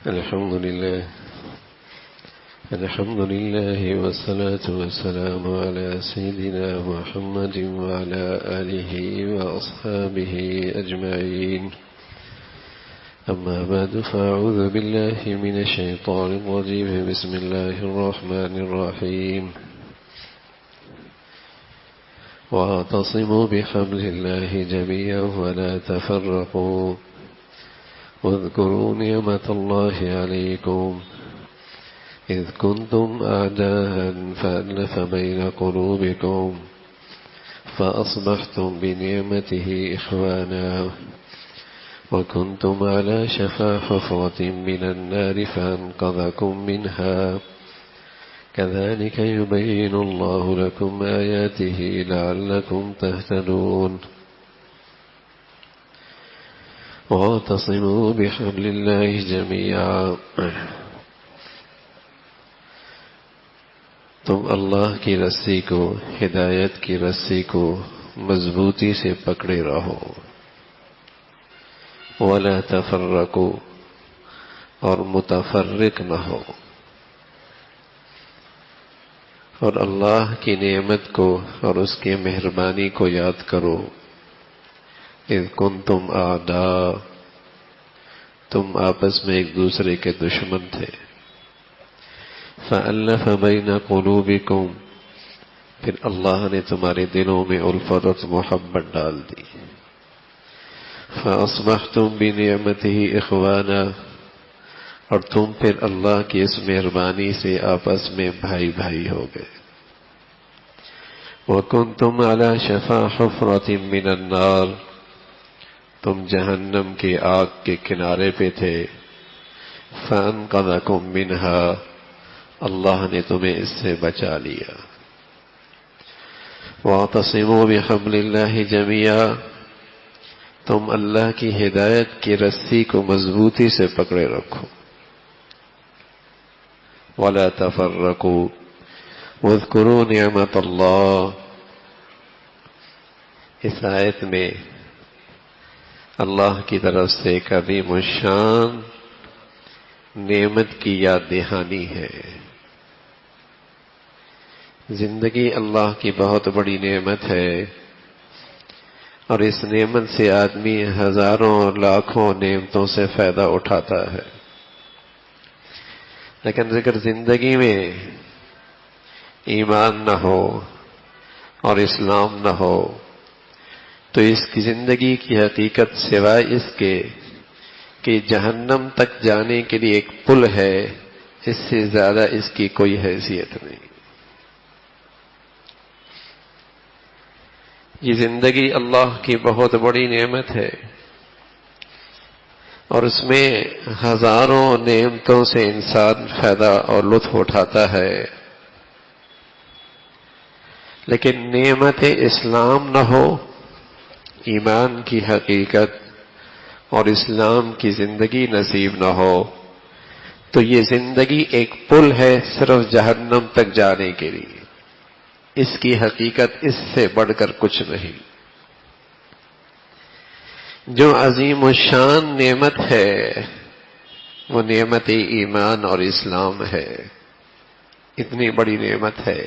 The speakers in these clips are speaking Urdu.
الحمد لله والصلاة والسلام على سيدنا محمد وعلى آله وأصحابه أجمعين. أما بعد فأعوذ بالله من الشيطان الرجيم. بسم الله الرحمن الرحيم. واعتصموا بحبل الله جميعا ولا تفرقوا واذكروا نعمة الله عليكم إذ كنتم أعداء فألف بين قلوبكم فأصبحتم بنعمته إخوانا وكنتم على شفا حفرة من النار فأنقذكم منها كذلك يبين الله لكم آياته لعلكم تهتدون. واعتصموا بحبل الله جميعا. تم اللہ کی رسی کو، ہدایت کی رسی کو مضبوطی سے پکڑے رہو. ولا تفرقوا، اور متفرق نہ ہو. اور اللہ کی نعمت کو اور اس کی مہربانی کو یاد کرو. اذ کنتم اعداء، تم آپس میں ایک دوسرے کے دشمن تھے. فألف بین قلوبکم، پھر اللہ نے تمہارے دلوں میں الفت اور محبت ڈال دی. فأصبحتم بنعمتہ اخوانا، اور تم پھر اللہ کی اس مہربانی سے آپس میں بھائی بھائی ہو گئے. وَكُنْتُمْ عَلَى شَفَا حُفْرَةٍ مِّنَ النَّارِ، تم جہنم کی آگ کے کنارے پہ تھے. فَأَنْقَذَكُمْ مِنْهَا، اللہ نے تمہیں اس سے بچا لیا. وَاعْتَصِمُوا بِحَبْلِ اللَّهِ جَمِيعًا، تم اللہ کی ہدایت کی رسی کو مضبوطی سے پکڑے رکھو. وَلَا تَفَرَّقُوا وَاذْكُرُوا نِعْمَةَ اللَّهِ. اس آیت میں اللہ کی طرف سے ایک عظیم الشان نعمت کی یاد دہانی ہے. زندگی اللہ کی بہت بڑی نعمت ہے، اور اس نعمت سے آدمی ہزاروں اور لاکھوں نعمتوں سے فائدہ اٹھاتا ہے. لیکن اگر زندگی میں ایمان نہ ہو اور اسلام نہ ہو تو اس کی زندگی کی حقیقت سوائے اس کے کہ جہنم تک جانے کے لیے ایک پل ہے، اس سے زیادہ اس کی کوئی حیثیت نہیں. یہ زندگی اللہ کی بہت بڑی نعمت ہے، اور اس میں ہزاروں نعمتوں سے انسان فائدہ اور لطف اٹھاتا ہے. لیکن نعمت اسلام نہ ہو، ایمان کی حقیقت اور اسلام کی زندگی نصیب نہ ہو تو یہ زندگی ایک پل ہے صرف جہنم تک جانے کے لیے. اس کی حقیقت اس سے بڑھ کر کچھ نہیں. جو عظیم الشان نعمت ہے وہ نعمت ایمان اور اسلام ہے. اتنی بڑی نعمت ہے.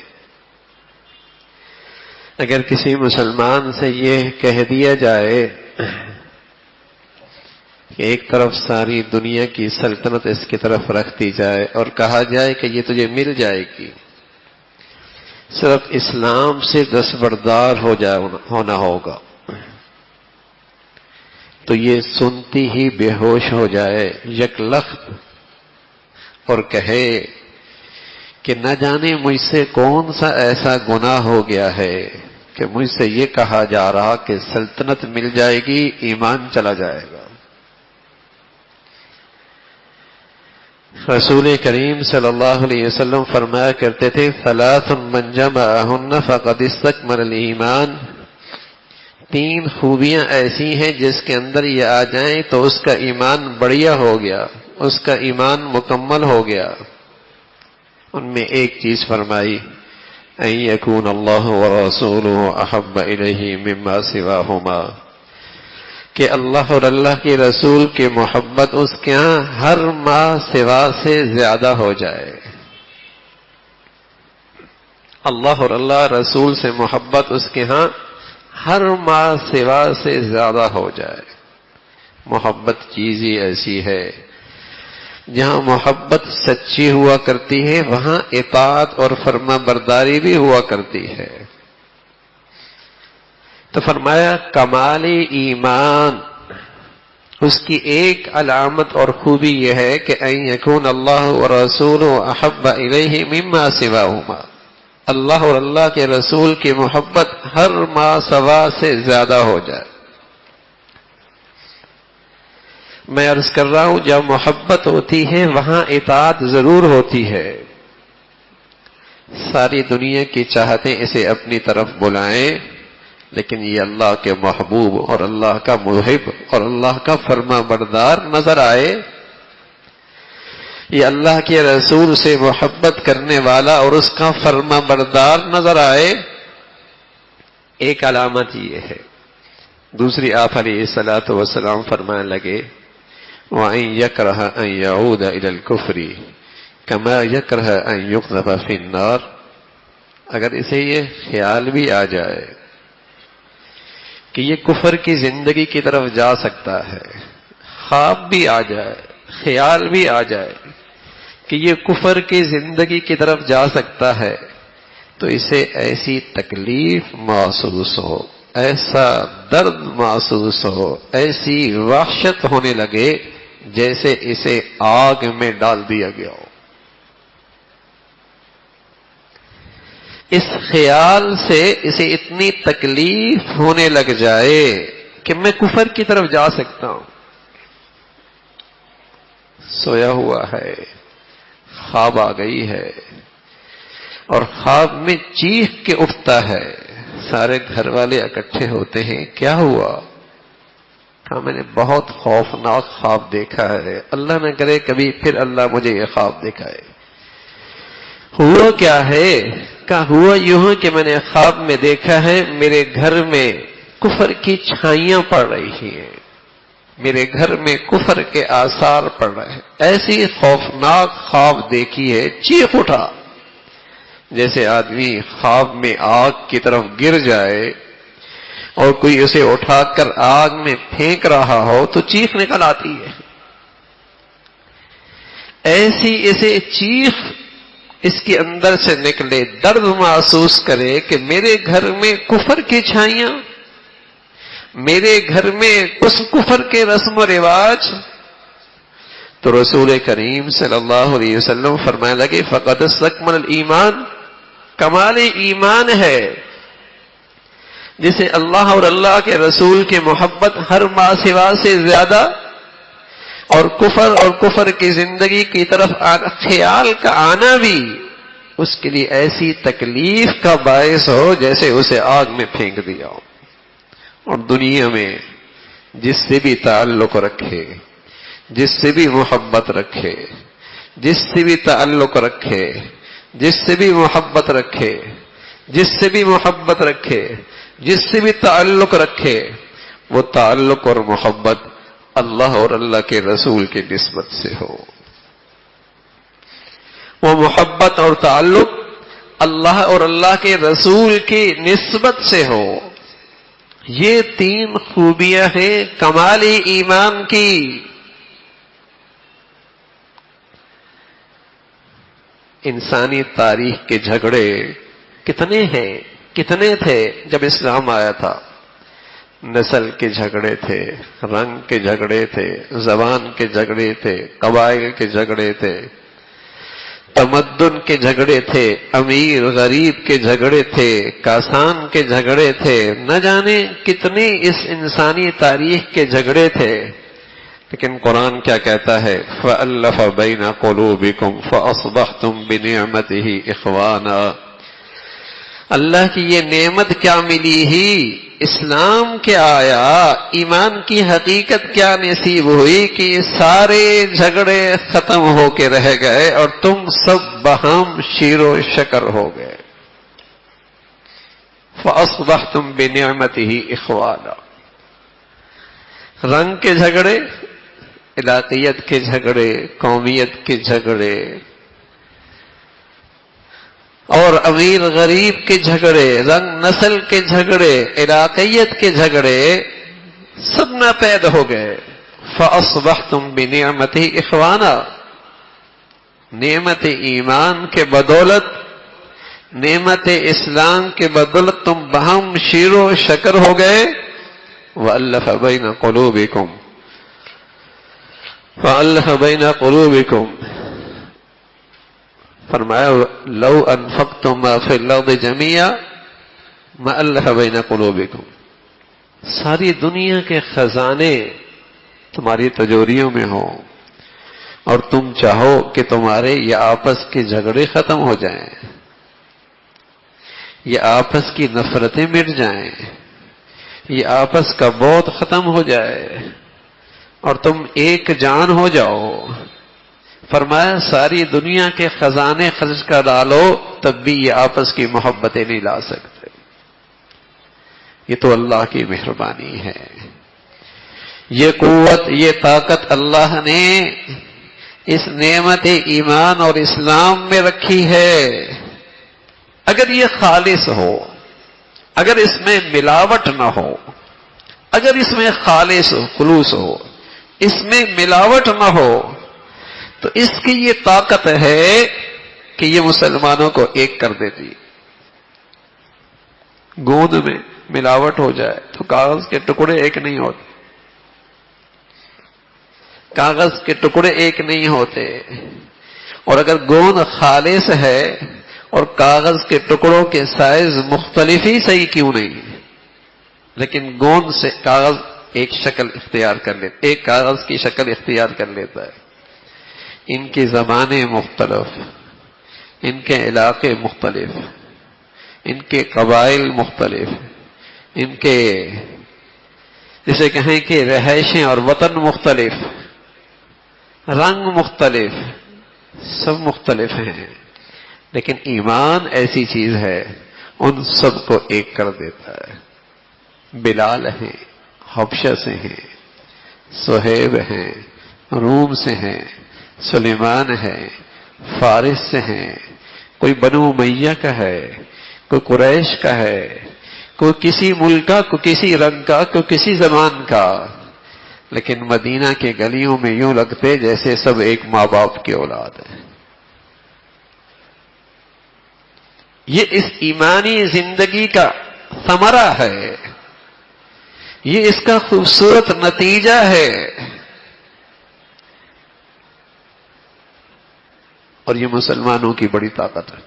اگر کسی مسلمان سے یہ کہہ دیا جائے کہ ایک طرف ساری دنیا کی سلطنت اس کی طرف رکھ دی جائے اور کہا جائے کہ یہ تجھے مل جائے گی، صرف اسلام سے دستبردار ہونا ہوگا، تو یہ سنتی ہی بے ہوش ہو جائے یک لخت اور کہے کہ نہ جانے مجھ سے کون سا ایسا گناہ ہو گیا ہے کہ مجھ سے یہ کہا جا رہا کہ سلطنت مل جائے گی، ایمان چلا جائے گا. رسول کریم صلی اللہ علیہ وسلم فرمایا کرتے تھے ثلاث من جمعہن فقد استکمل الایمان. 3 خوبیاں ایسی ہیں جس کے اندر یہ آ جائیں تو اس کا ایمان بڑھیا ہو گیا، اس کا ایمان مکمل ہو گیا. ان میں ایک چیز فرمائی ان یکون اللہ ورسولہ احب الیہ مما سواہما، کہ اللہ اور اللہ کے رسول کی محبت اس کے ہاں ہر ماں سوا سے زیادہ ہو جائے. اللہ اور اللہ رسول سے محبت اس کے ہاں ہر ماں سوا سے زیادہ ہو جائے. محبت چیز ہی ایسی ہے، جہاں محبت سچی ہوا کرتی ہے وہاں اطاعت اور فرما برداری بھی ہوا کرتی ہے. تو فرمایا کمال ایمان اس کی ایک علامت اور خوبی یہ ہے کہ ان یکون اللہ ورسولہ احب الیہ مما سواہما، اللہ اور اللہ کے رسول کی محبت ہر ما سوا سے زیادہ ہو جائے. میں عرض کر رہا ہوں جب محبت ہوتی ہے وہاں اطاعت ضرور ہوتی ہے. ساری دنیا کی چاہتیں اسے اپنی طرف بلائیں، لیکن یہ اللہ کے محبوب اور اللہ کا محب اور اللہ کا فرما بردار نظر آئے، یہ اللہ کے رسول سے محبت کرنے والا اور اس کا فرما بردار نظر آئے، ایک علامت یہ ہے. دوسری آپ علیہ الصلوۃ والسلام فرمانے لگے وَأَن يَكْرَهَ أَن يَعُودَ إِلَى الْكُفْرِ كَمَا يَكْرَهَ أَن يُقْذَفَ فِي النَّارِ، اگر اسے یہ خیال بھی آ جائے کہ یہ کفر کی زندگی کی طرف جا سکتا ہے، خواب بھی آ جائے، خیال بھی آ جائے کہ یہ کفر کی زندگی کی طرف جا سکتا ہے، تو اسے ایسی تکلیف محسوس ہو، ایسا درد محسوس ہو، ایسی وحشت ہونے لگے جیسے اسے آگ میں ڈال دیا گیا ہو. اس خیال سے اسے اتنی تکلیف ہونے لگ جائے کہ میں کفر کی طرف جا سکتا ہوں. سویا ہوا ہے، خواب آ گئی ہے اور خواب میں چیخ کے اٹھتا ہے. سارے گھر والے اکٹھے ہوتے ہیں، کیا ہوا؟ کہا میں نے بہت خوفناک خواب دیکھا ہے، اللہ نہ کرے کبھی پھر اللہ مجھے یہ خواب دکھائے. ہوا کیا ہے؟ کہا ہوا یوں ہے کہ میں نے خواب میں دیکھا ہے میرے گھر میں کفر کی چھائیاں پڑ رہی ہیں، میرے گھر میں کفر کے آثار پڑ رہے ہیں. ایسی خوفناک خواب دیکھی ہے، چیخ اٹھا جیسے آدمی خواب میں آگ کی طرف گر جائے اور کوئی اسے اٹھا کر آگ میں پھینک رہا ہو تو چیخ نکل آتی ہے. ایسی اسے چیخ اس کے اندر سے نکلے، درد محسوس کرے کہ میرے گھر میں کفر کی چھائیاں، میرے گھر میں اس کفر کے رسم و رواج. تو رسول کریم صلی اللہ علیہ وسلم فرمانے لگے فقد استکمل الایمان، کمال ایمان ہے جسے اللہ اور اللہ کے رسول کی محبت ہر ما سوا سے زیادہ اور کفر کی زندگی کی طرف خیال کا آنا بھی اس کے لیے ایسی تکلیف کا باعث ہو جیسے اسے آگ میں پھینک دیا ہو. اور دنیا میں جس سے بھی تعلق رکھے، جس سے بھی محبت رکھے، جس سے بھی تعلق رکھے، جس سے بھی محبت رکھے، جس سے بھی محبت رکھے، جس سے بھی تعلق رکھے، وہ تعلق اور محبت اللہ اور اللہ کے رسول کی نسبت سے ہو. وہ محبت اور تعلق اللہ اور اللہ کے رسول کی نسبت سے ہو. یہ تین خوبیاں ہیں کمال ایمان کی. انسانی تاریخ کے جھگڑے کتنے ہیں، کتنے تھے جب اسلام آیا تھا. نسل کے جھگڑے تھے، رنگ کے جھگڑے تھے، زبان کے جھگڑے تھے، قبائل کے جھگڑے تھے، تمدن کے جھگڑے تھے، امیر غریب کے جھگڑے تھے، کسان کے جھگڑے تھے، نہ جانے کتنے اس انسانی تاریخ کے جھگڑے تھے. لیکن قرآن کیا کہتا ہے؟ فَأَلَّفَ بَيْنَ قُلُوبِكُمْ فَأَصْبَحْتُمْ بِنِعْمَتِهِ إِخْوَانًا. اللہ کی یہ نعمت کیا ملی ہی، اسلام کیا آیا، ایمان کی حقیقت کیا نصیب ہوئی کہ یہ سارے جھگڑے ختم ہو کے رہ گئے اور تم سب بہم شیر و شکر ہو گئے. فَأَصْبَحْتُمْ بِنِعْمَتِهِ إِخْوَانًا. رنگ کے جھگڑے، علاقیت کے جھگڑے، قومیت کے جھگڑے، اور امیر غریب کے جھگڑے، رنگ نسل کے جھگڑے، علاقیت کے جھگڑے سب ناپید ہو گئے۔ فَأَصْبَحْتُمْ بِنِعْمَتِهِ إِخْوَانًا، نعمت ایمان کے بدولت، نعمت اسلام کے بدولت تم بہم شیر و شکر ہو گئے۔ وَأَلَّفَ بَيْنَ قُلُوبِكُمْ، فَأَلَّفَ بَيْنَ قُلُوبِكُمْ، فرمایا لو انفقتم ما فی الارض جميعا ما الف بین قلوبکم، ساری دنیا کے خزانے تمہاری تجوریوں میں ہوں اور تم چاہو کہ تمہارے یہ آپس کے جھگڑے ختم ہو جائیں، یہ آپس کی نفرتیں مٹ جائیں، یہ آپس کا بغض ختم ہو جائے اور تم ایک جان ہو جاؤ، فرمایا ساری دنیا کے خزانے خرچ کر ڈالو تب بھی یہ آپس کی محبتیں نہیں لا سکتے۔ یہ تو اللہ کی مہربانی ہے، یہ قوت، یہ طاقت اللہ نے اس نعمت ایمان اور اسلام میں رکھی ہے۔ اگر یہ خالص ہو، اگر اس میں ملاوٹ نہ ہو، اگر اس میں خالص خلوص ہو، اس میں ملاوٹ نہ ہو، تو اس کی یہ طاقت ہے کہ یہ مسلمانوں کو ایک کر دیتی۔ گوند میں ملاوٹ ہو جائے تو کاغذ کے ٹکڑے ایک نہیں ہوتے، کاغذ کے ٹکڑے ایک نہیں ہوتے، اور اگر گوند خالص ہے اور کاغذ کے ٹکڑوں کے سائز مختلف ہی صحیح کیوں نہیں، لیکن گوند سے کاغذ ایک شکل اختیار کر لیتا، ایک کاغذ کی شکل اختیار کر لیتا ہے۔ ان کی زبانیں مختلف، ان کے علاقے مختلف، ان کے قبائل مختلف، ان کے جسے کہیں کہ رہائشیں اور وطن مختلف، رنگ مختلف، سب مختلف ہیں، لیکن ایمان ایسی چیز ہے ان سب کو ایک کر دیتا ہے۔ بلال ہیں، حبشہ سے ہیں، صہیب ہیں، روم سے ہیں، سلیمان ہے، فارس سے ہیں، کوئی بنو امیہ کا ہے، کوئی قریش کا ہے، کوئی کسی ملک کا، کوئی کسی رنگ کا، کوئی کسی زبان کا، لیکن مدینہ کے گلیوں میں یوں لگتے جیسے سب ایک ماں باپ کی اولاد ہے۔ یہ اس ایمانی زندگی کا ثمرہ ہے، یہ اس کا خوبصورت نتیجہ ہے، اور یہ مسلمانوں کی بڑی طاقت ہے،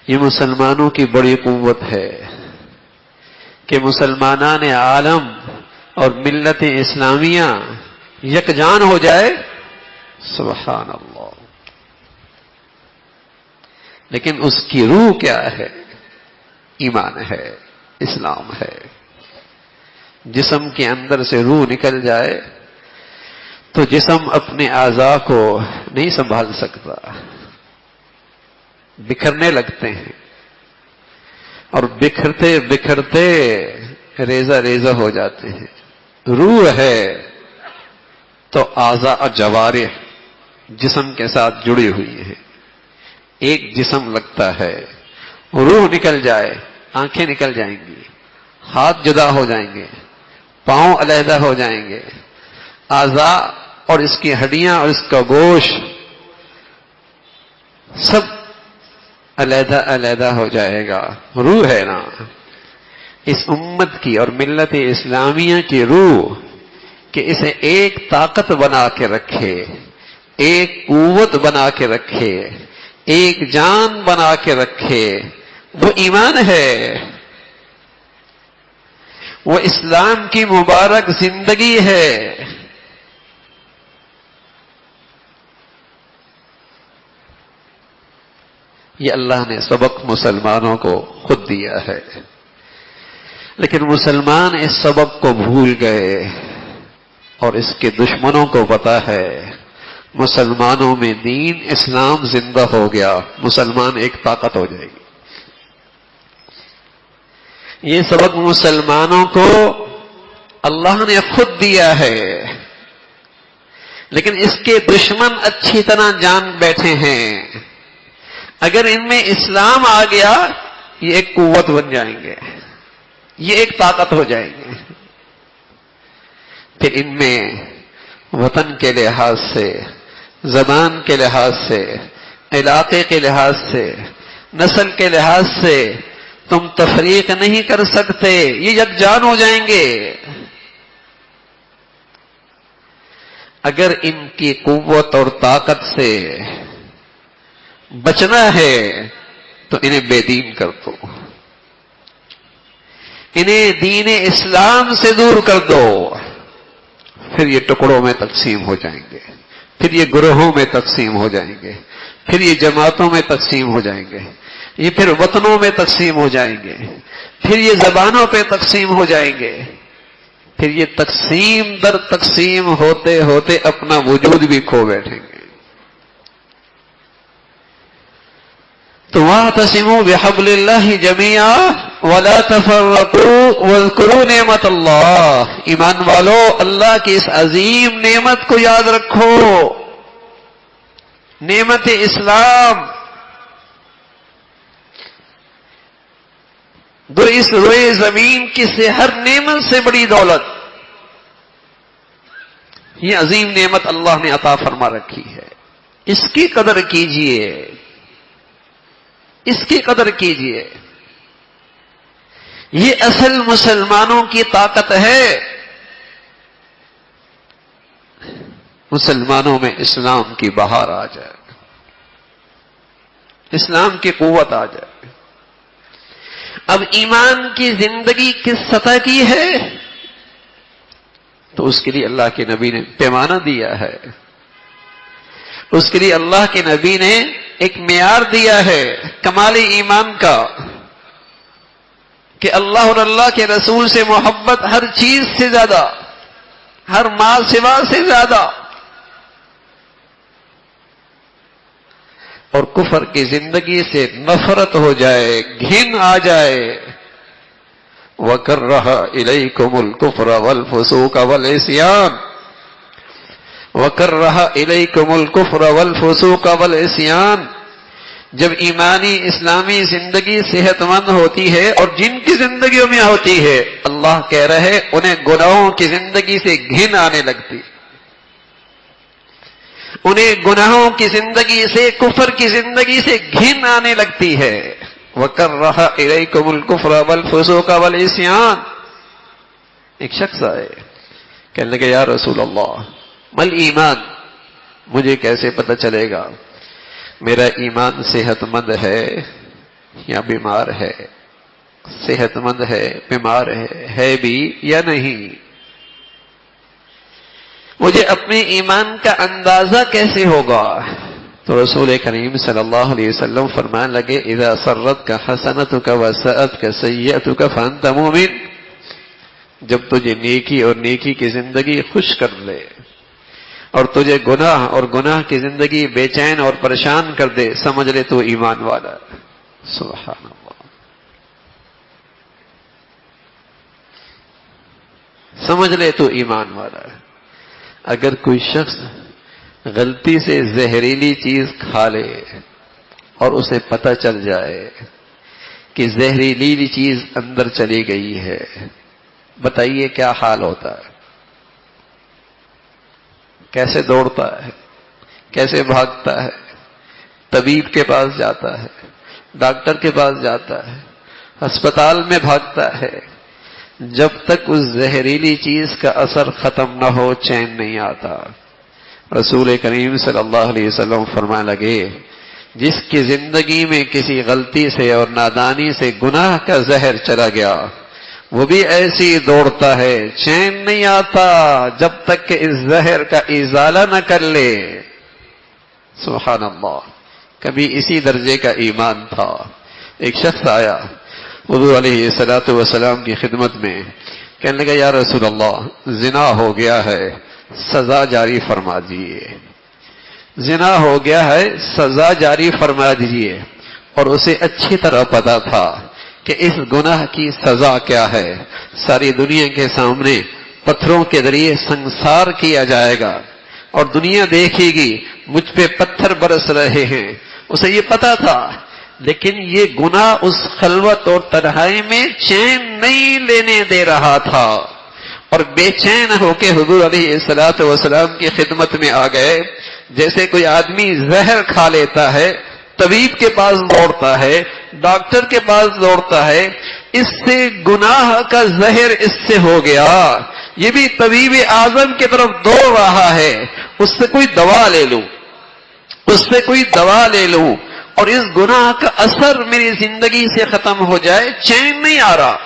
یہ مسلمانوں کی بڑی قوت ہے کہ مسلمانان عالم اور ملت اسلامیہ یکجان ہو جائے۔ سبحان اللہ۔ لیکن اس کی روح کیا ہے؟ ایمان ہے، اسلام ہے۔ جسم کے اندر سے روح نکل جائے تو جسم اپنے اعضاء کو نہیں سنبھال سکتا، بکھرنے لگتے ہیں، اور بکھرتے بکھرتے ریزہ ریزہ ہو جاتے ہیں۔ روح ہے تو اعضاء اور جوارح جسم کے ساتھ جڑی ہوئی ہیں، ایک جسم لگتا ہے۔ روح نکل جائے، آنکھیں نکل جائیں گی، ہاتھ جدا ہو جائیں گے، پاؤں علیحدہ ہو جائیں گے، اعضاء اور اس کی ہڈیاں اور اس کا گوشت سب علیحدہ علیحدہ ہو جائے گا۔ روح ہے نا اس امت کی اور ملت اسلامیہ کی روح، کہ اسے ایک طاقت بنا کے رکھے، ایک قوت بنا کے رکھے، ایک جان بنا کے رکھے، وہ ایمان ہے، وہ اسلام کی مبارک زندگی ہے۔ یہ اللہ نے سبق مسلمانوں کو خود دیا ہے، لیکن مسلمان اس سبق کو بھول گئے، اور اس کے دشمنوں کو پتا ہے مسلمانوں میں دین اسلام زندہ ہو گیا، مسلمان ایک طاقت ہو جائے گی۔ یہ سبق مسلمانوں کو اللہ نے خود دیا ہے، لیکن اس کے دشمن اچھی طرح جان بیٹھے ہیں اگر ان میں اسلام آ گیا یہ ایک قوت بن جائیں گے، یہ ایک طاقت ہو جائیں گے. پھر ان میں وطن کے لحاظ سے، زبان کے لحاظ سے، علاقے کے لحاظ سے، نسل کے لحاظ سے تم تفریق نہیں کر سکتے، یہ یکجان ہو جائیں گے. اگر ان کی قوت اور طاقت سے بچنا ہے تو انہیں بے دین کر دو، انہیں دین اسلام سے دور کر دو، پھر یہ ٹکڑوں میں تقسیم ہو جائیں گے، پھر یہ گروہوں میں تقسیم ہو جائیں گے، پھر یہ جماعتوں میں تقسیم ہو جائیں گے، یہ پھر وطنوں میں تقسیم ہو جائیں گے، پھر یہ زبانوں پہ تقسیم ہو جائیں گے، پھر یہ تقسیم در تقسیم ہوتے ہوتے اپنا وجود بھی کھو بیٹھیں گے. تو وَاعْتَصِمُوا بِحَبْلِ اللَّهِ جَمِيعًا وَلَا تَفَرَّقُوا وَاذْكُرُوا نِعْمَتَ اللَّهِ. ایمان والو، اللہ کی اس عظیم نعمت کو یاد رکھو، نعمت اسلام. جو اس روئے زمین کی سے ہر نعمت سے بڑی دولت، یہ عظیم نعمت اللہ نے عطا فرما رکھی ہے، اس کی قدر کیجئے، اس کی قدر کیجئے. یہ اصل مسلمانوں کی طاقت ہے. مسلمانوں میں اسلام کی بہار آ جائے، اسلام کی قوت آ جائے. اب ایمان کی زندگی کس سطح کی ہے تو اس کے لیے اللہ کے نبی نے پیمانہ دیا ہے، اس کے لیے اللہ کے نبی نے ایک معیار دیا ہے کمال ایمان کا، کہ اللہ اور اللہ کے رسول سے محبت ہر چیز سے زیادہ، ہر مال سوا سے زیادہ، اور کفر کی زندگی سے نفرت ہو جائے، گھن آ جائے. وَكَرَّهَ إِلَيْكُمُ الْكُفْرَ وَالْفُسُوقَ وَالْعِصْيَانَ وَكَرَّهَ إِلَيْكُمُ الْكُفْرَ وَالْفُسُوقَ وَالْعِصْيَانَ. جب ایمانی اسلامی زندگی صحت مند ہوتی ہے، اور جن کی زندگیوں میں ہوتی ہے، اللہ کہہ رہے انہیں گناہوں کی زندگی سے گھن آنے لگتی، انہیں گناہوں کی زندگی سے، کفر کی زندگی سے گھن آنے لگتی ہے. وَكَرَّهَ إِلَيْكُمُ الْكُفْرَ وَالْفُسُوقَ وَالْعِصْيَانَ. ایک شخص آئے، کہنے لگے یا رسول اللہ مل ایمان، مجھے کیسے پتہ چلے گا میرا ایمان صحت مند ہے یا بیمار ہے، صحت مند ہے، بیمار ہے بھی یا نہیں، مجھے اپنے ایمان کا اندازہ کیسے ہوگا؟ تو رسول کریم صلی اللہ علیہ وسلم فرمانے لگے اذا سرتک حسنتک وساءتک سیئتک فانت مومن. جب تجھے نیکی اور نیکی کی زندگی خوش کر لے، اور تجھے گناہ اور گناہ کی زندگی بے چین اور پریشان کر دے، سمجھ لے تو ایمان والا. سبحان اللہ، سمجھ لے تو ایمان والا. اگر کوئی شخص غلطی سے زہریلی چیز کھا لے اور اسے پتہ چل جائے کہ زہریلی چیز اندر چلی گئی ہے، بتائیے کیا حال ہوتا ہے؟ کیسے دوڑتا ہے، کیسے بھاگتا ہے، طبیب کے پاس جاتا ہے، ڈاکٹر کے پاس جاتا ہے، ہسپتال میں بھاگتا ہے. جب تک اس زہریلی چیز کا اثر ختم نہ ہو چین نہیں آتا. رسول کریم صلی اللہ علیہ وسلم فرمانے لگے جس کی زندگی میں کسی غلطی سے اور نادانی سے گناہ کا زہر چلا گیا، وہ بھی ایسی دوڑتا ہے، چین نہیں آتا جب تک کہ اس زہر کا ازالہ نہ کر لے. سبحان اللہ، کبھی اسی درجے کا ایمان تھا. ایک شخص آیا حضور علیہ الصلوۃ والسلام کی خدمت میں، کہنے لگا یا رسول اللہ زنا ہو گیا ہے، سزا جاری فرما دیجیے. زنا ہو گیا ہے، سزا جاری فرما دیجیے. اور اسے اچھی طرح پتا تھا کہ اس گناہ کی سزا کیا ہے. ساری دنیا کے سامنے پتھروں کے ذریعے سنسار کیا جائے گا اور دنیا دیکھے گی مجھ پہ پتھر برس رہے ہیں. اسے یہ پتا تھا، لیکن یہ گناہ اس خلوت اور تنہائی میں چین نہیں لینے دے رہا تھا، اور بے چین ہو کے حضور علیہ الصلوۃ والسلام کی خدمت میں آ گئے. جیسے کوئی آدمی زہر کھا لیتا ہے، طبیب کے پاس دوڑتا ہے، ڈاکٹر کے پاس دوڑتا ہے، اس سے گناہ کا زہر اس سے ہو گیا، یہ بھی طبیب اعظم کی طرف دوڑ رہا ہے، اس سے کوئی دوا لے لوں، اس سے کوئی دوا لے لوں اور اس گناہ کا اثر میری زندگی سے ختم ہو جائے، چین نہیں آ رہا.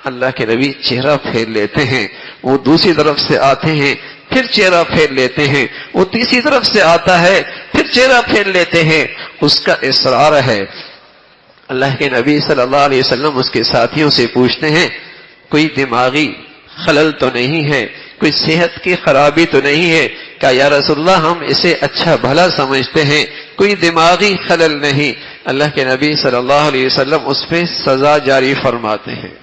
اللہ کے نبی چہرہ پھیر لیتے ہیں، وہ دوسری طرف سے آتے ہیں، پھر چہرہ پھیر لیتے ہیں، وہ تیسری طرف سے آتا ہے، پھر چہرہ پھیر لیتے ہیں. اس کا اصرار ہے. اللہ کے نبی صلی اللہ علیہ وسلم اس کے ساتھیوں سے پوچھتے ہیں کوئی دماغی خلل تو نہیں ہے، کوئی صحت کی خرابی تو نہیں ہے؟ کہ یا رسول اللہ ہم اسے اچھا بھلا سمجھتے ہیں، کوئی دماغی خلل نہیں. اللہ کے نبی صلی اللہ علیہ وسلم اس پہ سزا جاری فرماتے ہیں،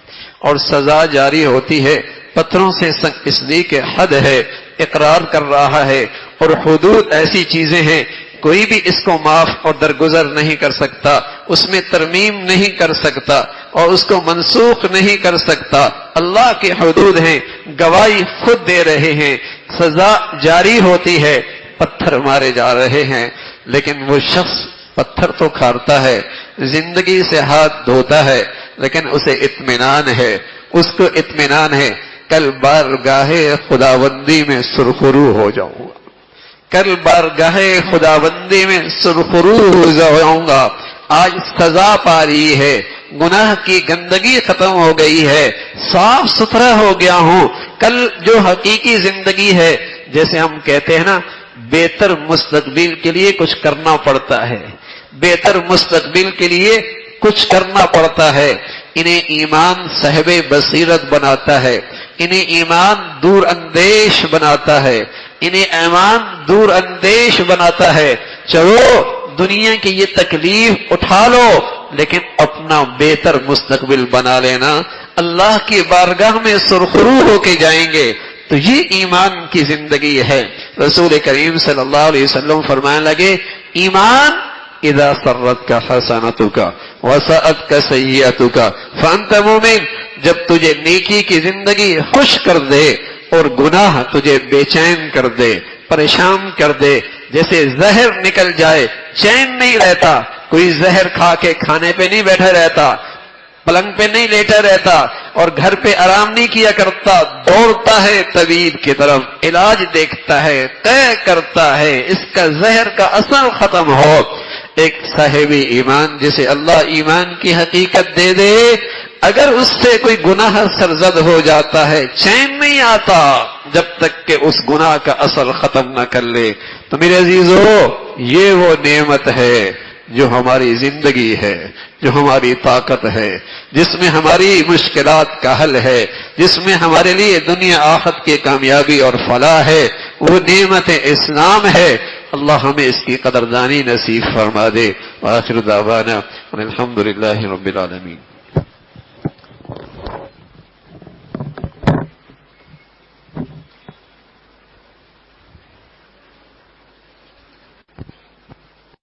اور سزا جاری ہوتی ہے. پتھروں سے اسلی کے حد ہے، اقرار کر رہا ہے، اور حدود ایسی چیزیں ہیں کوئی بھی اس کو معاف اور درگزر نہیں کر سکتا، اس میں ترمیم نہیں کر سکتا اور اس کو منسوخ نہیں کر سکتا. اللہ کی حدود ہیں، گواہی خود دے رہے ہیں، سزا جاری ہوتی ہے، پتھر مارے جا رہے ہیں. لیکن وہ شخص پتھر تو کھاتا ہے، زندگی سے ہاتھ دھوتا ہے، لیکن اسے اطمینان ہے، اس کو اطمینان ہے کل بارگاہ خداوندی میں سرخرو ہو جاؤں گا، کل بارگاہ خداوندی میں سرخرو ہو جاؤں گا. آج سزا پا رہی ہے، گناہ کی گندگی ختم ہو گئی ہے، صاف ستھرا ہو گیا ہوں. کل جو حقیقی زندگی ہے، جیسے ہم کہتے ہیں نا، بہتر مستقبل کے لیے کچھ کرنا پڑتا ہے، بہتر مستقبل کے لیے کچھ کرنا پڑتا ہے. انہیں ایمان صاحب بصیرت بناتا ہے، انہیں ایمان دور اندیش بناتا ہے، انہیں ایمان دور اندیش بناتا ہے. چلو دنیا کی یہ تکلیف اٹھا لو، لیکن اپنا بہتر مستقبل بنا لینا، اللہ کی بارگاہ میں سرخرو ہو کے جائیں گے. تو یہ ایمان کی زندگی ہے. رسول کریم صلی اللہ علیہ وسلم فرمانے لگے ایمان اذا سرتک حسنتک وسأتک سیئتک فانت مومن. جب تجھے نیکی کی زندگی خوش کر دے اور گناہ تجھے بے چین کر دے، پریشان کر دے، جیسے زہر نکل جائے، چین نہیں رہتا. کوئی زہر کھا کے کھانے پہ نہیں بیٹھا رہتا، پلنگ پہ نہیں لیٹا رہتا اور گھر پہ آرام نہیں کیا کرتا، دوڑتا ہے طبیب کی طرف، علاج دیکھتا ہے، طے کرتا ہے اس کا زہر کا اثر ختم ہو. ایک صاحب ایمان جسے اللہ ایمان کی حقیقت دے دے، اگر اس سے کوئی گناہ سرزد ہو جاتا ہے، چین نہیں آتا جب تک کہ اس گناہ کا اثر ختم نہ کر لے. تو میرے عزیزو، یہ وہ نعمت ہے جو ہماری زندگی ہے، جو ہماری طاقت ہے، جس میں ہماری مشکلات کا حل ہے، جس میں ہمارے لیے دنیا آخرت کی کامیابی اور فلاح ہے. وہ نعمت اسلام ہے. اللہ ہمیں اس کی قدردانی نصیب فرما دے. وآخر دعوانا الحمدللہ رب العالمین.